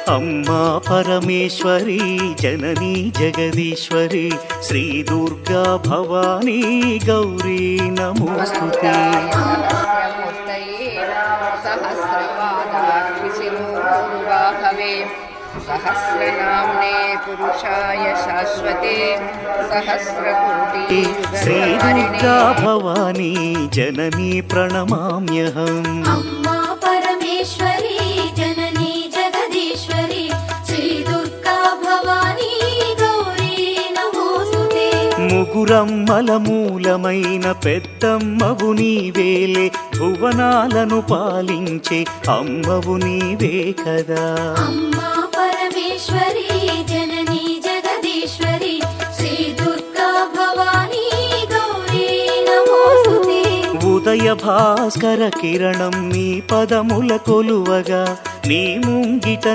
అమ్మా పరమేశ్వరి జననీ జగదీశ్వరి శ్రీ దుర్గా భవానీ గౌరీ నమోస్తుతే. सहस्रनाम्ने पुरुषाय शाश्वते सहस्रकोटि श्री दुर्गा भवानी जननी प्रणमाम्यहम्. अम्मा परमेश्वरी जननी जगदीश्वरी श्री दुर्गा भवानी गौरी नमोस्तुते. ముగురమ్మల మూలమైన పెద్దమ్మవు నీవేలే భువనాలను పాలించే అమ్మవు నీవే కదా. अम्मा परमेश्वरी जननी जगदीश्वरी श्री दुर्गा भवानी गौरी नमोस्तुते. ఉదయ భాస్కర కిరణం నీ పదముల కొలువగా నీ ముంగిట